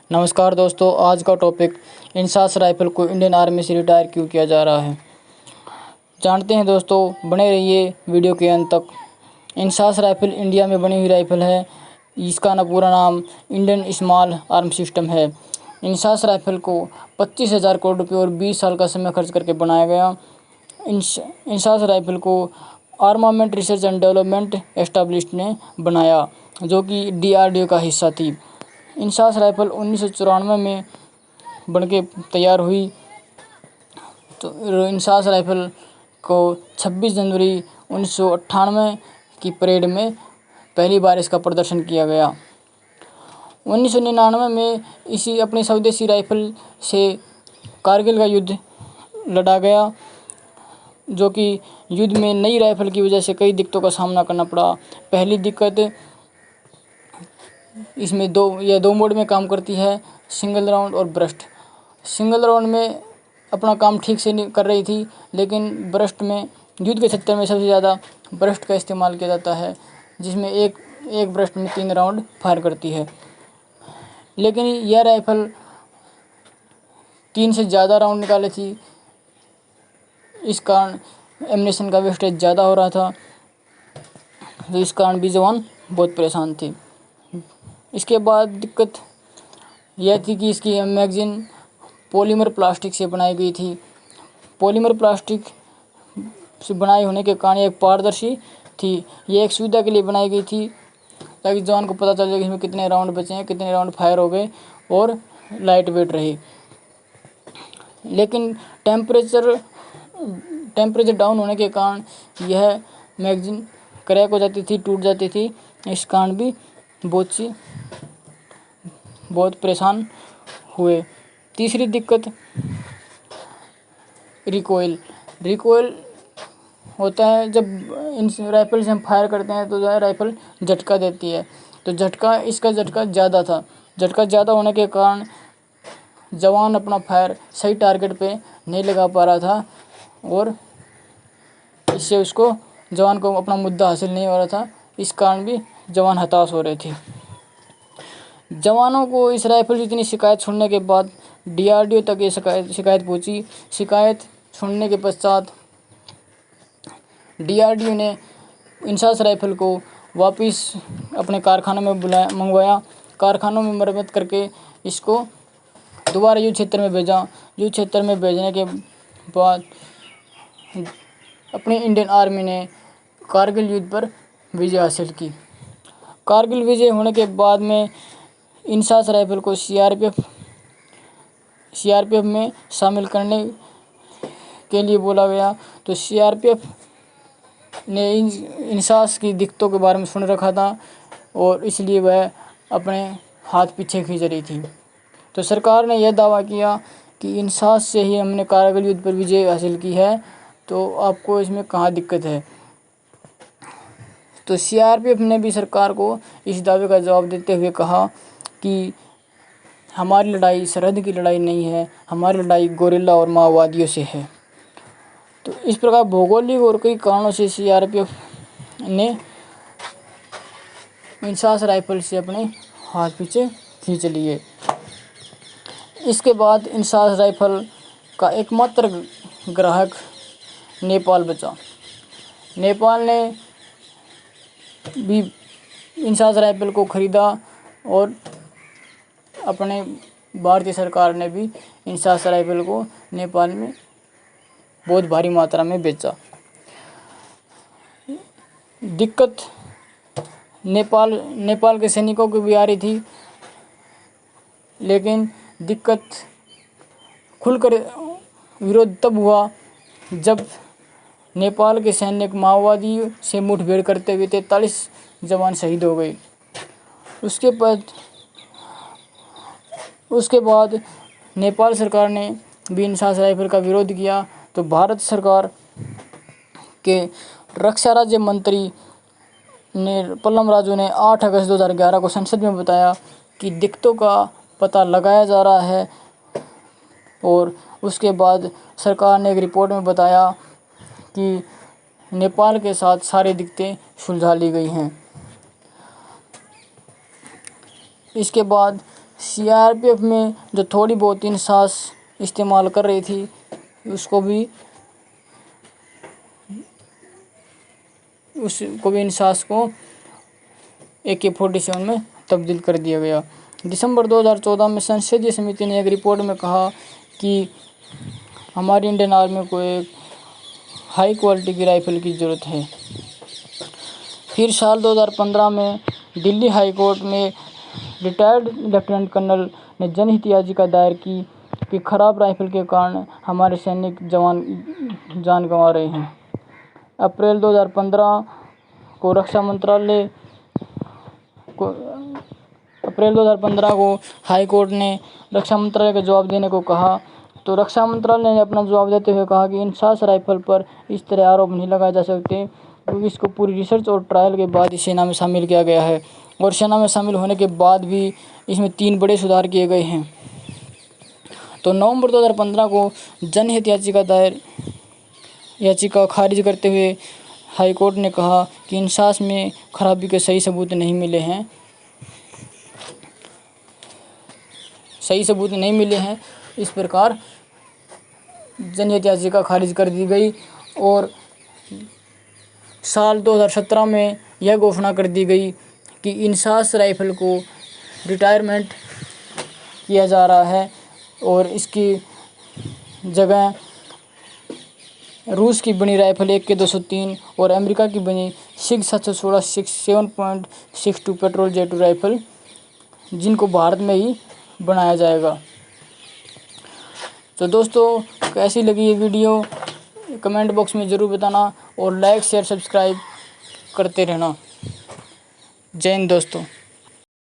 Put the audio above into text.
नमस्कार दोस्तों, आज का टॉपिक इंसास राइफल को इंडियन आर्मी से रिटायर क्यों किया जा रहा है, जानते हैं दोस्तों। बने रहिए वीडियो के अंत तक। इंसास राइफल इंडिया में बनी हुई राइफल है। इसका पूरा नाम इंडियन स्मॉल आर्म सिस्टम है। इंसास राइफल को 25,000 करोड़ रुपये और 20 साल का समय खर्च करके बनाया गया। इंसास राइफल को armament research and development established ने बनाया, जो कि DRDO का हिस्सा थी। इंसास राइफल 1994 में बनके तैयार हुई। तो इंसास राइफल को 26 जनवरी 1998 की परेड में पहली बार इसका प्रदर्शन किया गया। 1999 में इसी अपनी स्वदेशी राइफल से कारगिल का युद्ध लड़ा गया, जो कि युद्ध में नई राइफल की वजह से कई दिक्कतों का सामना करना पड़ा। पहली दिक्कत, इसमें दो मोड में काम करती है, सिंगल राउंड और ब्रस्ट। सिंगल राउंड में अपना काम ठीक से नहीं कर रही थी, लेकिन ब्रस्ट में युद्ध के क्षेत्र में सबसे ज़्यादा ब्रस्ट का इस्तेमाल किया जाता है, जिसमें एक ब्रस्ट में 3 राउंड फायर करती है। लेकिन यह राइफल 3 से ज़्यादा राउंड निकाले थी। इस कारण एम्यूनेशन का वेस्टेज ज़्यादा हो रहा था, तो इस कारण भी जवान बहुत परेशान थे। इसके बाद दिक्कत यह थी कि इसकी मैगज़ीन पॉलीमर प्लास्टिक से बनाई गई थी। पॉलीमर प्लास्टिक से बनाई होने के कारण एक पारदर्शी थी। ये एक सुविधा के लिए बनाई गई थी, ताकि जवान को पता चल जाए कि इसमें कितने राउंड बचे हैं, कितने राउंड फायर हो गए, और लाइट वेट रही। लेकिन टेम्परेचर डाउन होने के कारण यह मैगज़ीन क्रैक हो जाती थी, टूट जाती थी। इस कारण भी बहुत परेशान हुए। तीसरी दिक्कत, रिकॉइल होता है। जब इन राइफल से हम फायर करते हैं तो जो है राइफल झटका देती है, तो इसका झटका ज़्यादा था। झटका ज़्यादा होने के कारण जवान अपना फायर सही टारगेट पे नहीं लगा पा रहा था, और इससे जवान को अपना मुद्दा हासिल नहीं हो रहा था। इस कारण भी जवान हताश हो रहे थे। जवानों को इस राइफल की इतनी शिकायत सुनने के बाद DRDO तक ये शिकायत पहुंची। शिकायत सुनने के पश्चात DRDO ने इंसास राइफल को वापस अपने कारखानों में मंगवाया। कारखानों में मरम्मत करके इसको दोबारा युद्ध क्षेत्र में भेजा। युद्ध क्षेत्र में भेजने के बाद अपनी इंडियन आर्मी ने कारगिल युद्ध पर विजय हासिल की। कारगिल विजय होने के बाद में इंसास राइफल को CRPF में शामिल करने के लिए बोला गया। तो CRPF ने इंसास की दिक्कतों के बारे में सुन रखा था, और इसलिए वह अपने हाथ पीछे खींच रही थी। तो सरकार ने यह दावा किया कि इंसास से ही हमने कारगिल युद्ध पर विजय हासिल की है, तो आपको इसमें कहाँ दिक्कत है। तो CRPF ने भी सरकार को इस दावे का जवाब देते हुए कहा कि हमारी लड़ाई सरहद की लड़ाई नहीं है, हमारी लड़ाई गोरिल्ला और माओवादियों से है। तो इस प्रकार भौगोलिक और कई कारणों से CRPF ने इंसास राइफल से अपने हाथ पीछे खींच लिए। इसके बाद इंसास राइफल का एकमात्र ग्राहक नेपाल बचा। नेपाल ने भी इंसास राइफल को खरीदा, और अपने भारतीय सरकार ने भी इंसास राइफल को नेपाल में बहुत भारी मात्रा में बेचा। दिक्कत नेपाल के सैनिकों को भी आ रही थी, लेकिन दिक्कत खुलकर विरोध तब हुआ जब नेपाल के सैनिक माओवादी से मुठभेड़ करते हुए 43 जवान शहीद हो गए। उसके बाद नेपाल सरकार ने भी इंसास राइफल का विरोध किया। तो भारत सरकार के रक्षा राज्य मंत्री पल्लम राजू ने 8 अगस्त 2011 को संसद में बताया कि दिक्कतों का पता लगाया जा रहा है, और उसके बाद सरकार ने एक रिपोर्ट में बताया कि नेपाल के साथ सारी दिक्कतें सुलझा ली गई हैं। इसके बाद सीआरपीएफ में जो थोड़ी बहुत इंसास इस्तेमाल कर रही थी उसको भी इंसास को AK-47 में तब्दील कर दिया गया। दिसंबर 2014 में संसदीय समिति ने एक रिपोर्ट में कहा कि हमारी इंडियन आर्मी को एक हाई क्वालिटी की राइफल की ज़रूरत है। फिर साल 2015 में दिल्ली हाई कोर्ट में रिटायर्ड लेफ्टिनेंट कर्नल ने जनहित याचिका दायर की कि खराब राइफल के कारण हमारे सैनिक जवान जान गंवा रहे हैं। अप्रैल 2015 को हाई कोर्ट ने रक्षा मंत्रालय का जवाब देने को कहा, तो रक्षा मंत्रालय ने अपना जवाब देते हुए कहा कि इंसास राइफल पर इस तरह आरोप नहीं लगाए जा सकते क्योंकि इसको पूरी रिसर्च और ट्रायल के बाद ही सेना में शामिल किया गया है और सेना में शामिल होने के बाद भी इसमें 3 बड़े सुधार किए गए हैं। तो नवंबर 2015 को जनहित याचिका खारिज करते हुए हाई कोर्ट ने कहा कि इंसास में खराबी के सही सबूत नहीं मिले हैं। इस प्रकार जनहित याचिका खारिज कर दी गई और साल 2017 में यह घोषणा कर दी गई कि इंसास राइफल को रिटायरमेंट किया जा रहा है और इसकी जगह रूस की बनी राइफल AK-203 और अमेरिका की बनी SIG 716 7.62 पेट्रोल J2 राइफल जिनको भारत में ही बनाया जाएगा। तो दोस्तों कैसी लगी ये वीडियो कमेंट बॉक्स में ज़रूर बताना और लाइक शेयर सब्सक्राइब करते रहना। जय हिंद दोस्तों।